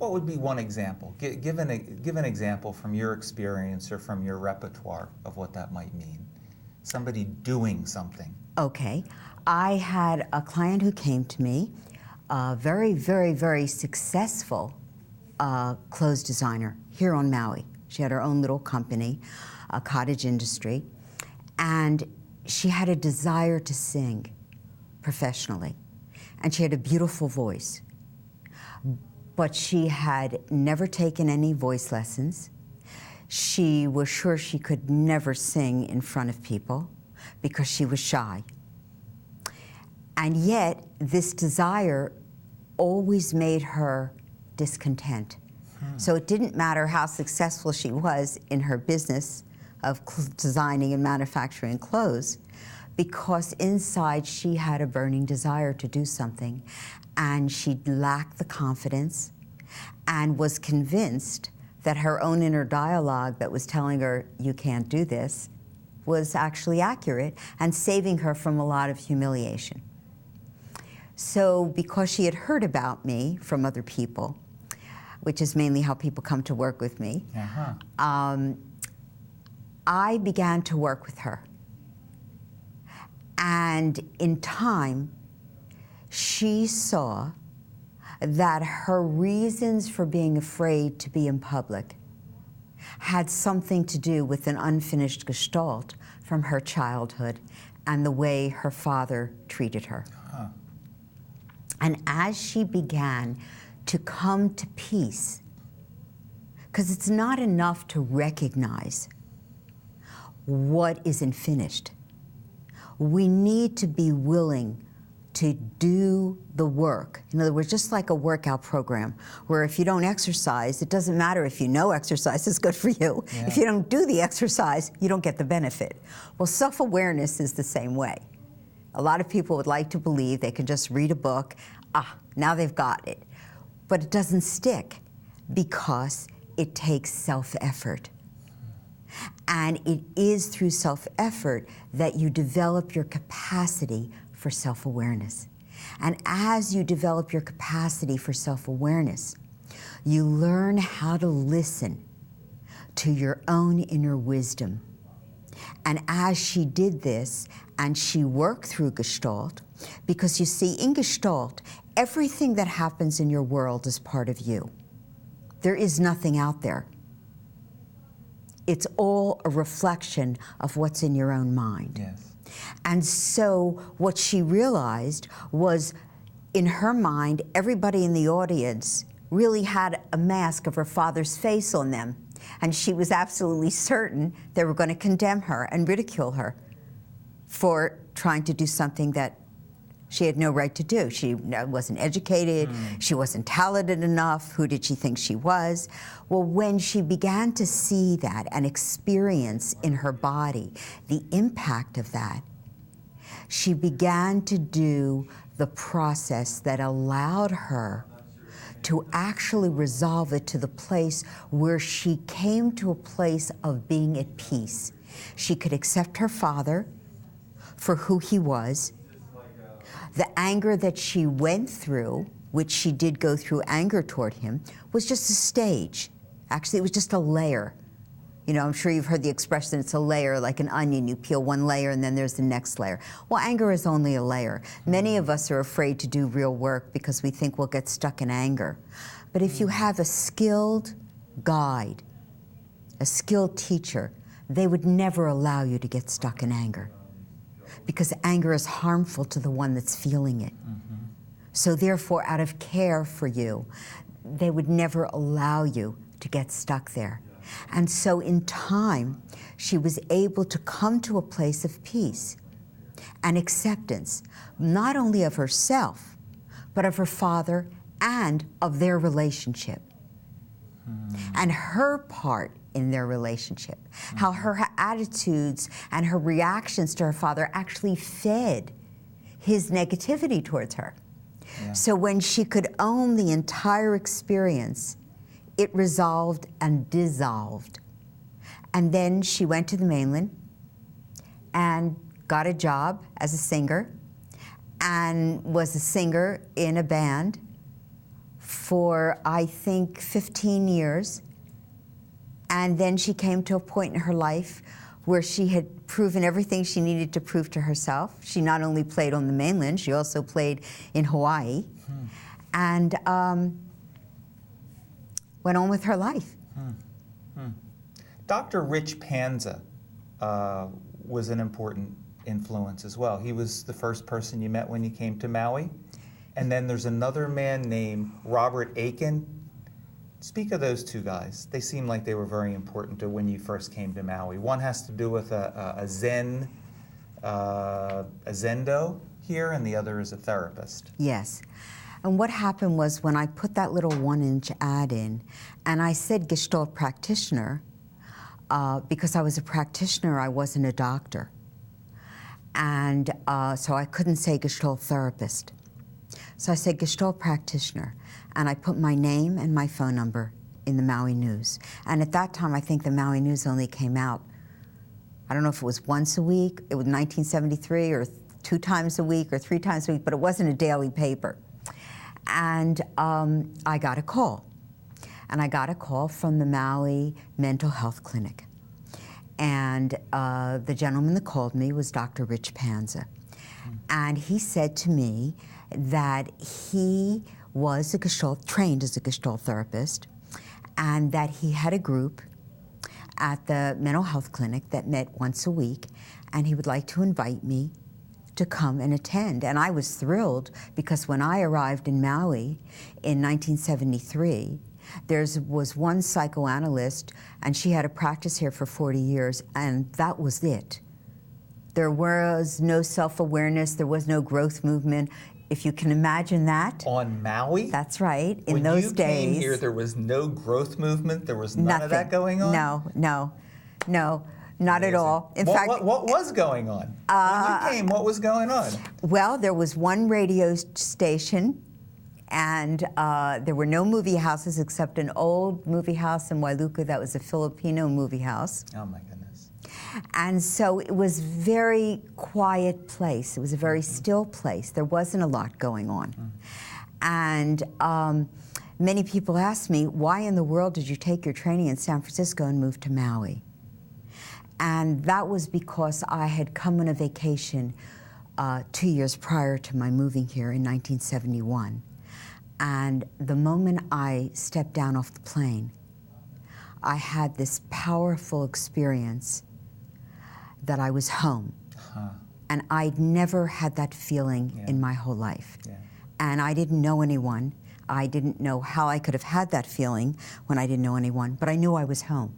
What would be one example? Give an example from your experience or from your repertoire of what that might mean. Somebody doing something. Okay. I had a client who came to me, a very, very, very successful clothes designer here on Maui. She had her own little company, a cottage industry, and she had a desire to sing professionally. And she had a beautiful voice. But she had never taken any voice lessons. She was sure she could never sing in front of people because she was shy. And yet, this desire always made her discontent. So it didn't matter how successful she was in her business of designing and manufacturing clothes, because inside she had a burning desire to do something, and she lacked the confidence and was convinced that her own inner dialogue that was telling her, you can't do this, was actually accurate and saving her from a lot of humiliation. So because she had heard about me from other people, which is mainly how people come to work with me, I began to work with her. And in time, she saw that her reasons for being afraid to be in public had something to do with an unfinished gestalt from her childhood and the way her father treated her. And as she began to come to peace, because it's not enough to recognize what isn't finished. We need to be willing to do the work. In other words, just like a workout program, where if you don't exercise, it doesn't matter if you know exercise is good for you. Yeah. If you don't do the exercise, you don't get the benefit. Well, self-awareness is the same way. A lot of people would like to believe they can just read a book, now they've got it. But it doesn't stick because it takes self-effort. And it is through self-effort that you develop your capacity for self-awareness. And as you develop your capacity for self-awareness, you learn how to listen to your own inner wisdom. And as she did this, and she worked through Gestalt, because you see, in Gestalt, everything that happens in your world is part of you. There is nothing out there. It's all a reflection of what's in your own mind. Yes. And so what she realized was, in her mind, everybody in the audience really had a mask of her father's face on them. And she was absolutely certain they were going to condemn her and ridicule her for trying to do something that she had no right to do. She wasn't educated, she wasn't talented enough, who did she think she was? Well, when she began to see that and experience in her body the impact of that, she began to do the process that allowed her to actually resolve it to the place where she came to a place of being at peace. She could accept her father for who he was. The anger that she went through, which she did go through anger toward him, was just a stage. Actually, it was just a layer. You know, I'm sure you've heard the expression, it's a layer like an onion. You peel one layer and then there's the next layer. Well, anger is only a layer. Many of us are afraid to do real work because we think we'll get stuck in anger. But if you have a skilled guide, a skilled teacher, they would never allow you to get stuck in anger, because anger is harmful to the one that's feeling it. So therefore, out of care for you, they would never allow you to get stuck there. And so in time, she was able to come to a place of peace and acceptance, not only of herself, but of her father and of their relationship. And her part in their relationship, how her attitudes and her reactions to her father actually fed his negativity towards her. Yeah. So when she could own the entire experience, it resolved and dissolved. And then she went to the mainland and got a job as a singer and was a singer in a band for, I think, 15 years. And then she came to a point in her life where she had proven everything she needed to prove to herself. She not only played on the mainland, she also played in Hawaii, and went on with her life. Dr. Rich Panza was an important influence as well. He was the first person you met when you came to Maui. And then there's another man named Robert Aiken. Speak of those two guys. They seem like they were very important to when you first came to Maui. One has to do with a Zendo here, and the other is a therapist. Yes. And what happened was when I put that little 1-inch ad in, and I said Gestalt practitioner, because I was a practitioner, I wasn't a doctor. And so I couldn't say Gestalt therapist. So I said Gestalt practitioner, and I put my name and my phone number in the Maui News. And at that time, I think the Maui News only came out, I don't know if it was once a week, it was 1973, or 2 times a week, or 3 times a week, but it wasn't a daily paper. And I got a call. And I got a call from the Maui Mental Health Clinic. And the gentleman that called me was Dr. Rich Panza. And he said to me that he was trained as a Gestalt therapist, and that he had a group at the mental health clinic that met once a week, and he would like to invite me to come and attend. And I was thrilled, because when I arrived in Maui in 1973, there was one psychoanalyst, and she had a practice here for 40 years, and that was it. There was no self-awareness, there was no growth movement. If you can imagine that. On Maui? That's right, in when those you days. Came here, there was no growth movement? There was none of that going on? No, not at all. In fact, what was going on? When you came, what was going on? Well, there was one radio station, and there were no movie houses except an old movie house in Wailuku that was a Filipino movie house. Oh my goodness. And so it was a very quiet place. It was a very still place. There wasn't a lot going on. And many people asked me, why in the world did you take your training in San Francisco and move to Maui? And that was because I had come on a vacation 2 years prior to my moving here in 1971. And the moment I stepped down off the plane, I had this powerful experience that I was home. And I'd never had that feeling in my whole life. And I didn't know anyone. I didn't know how I could have had that feeling when I didn't know anyone, but I knew I was home.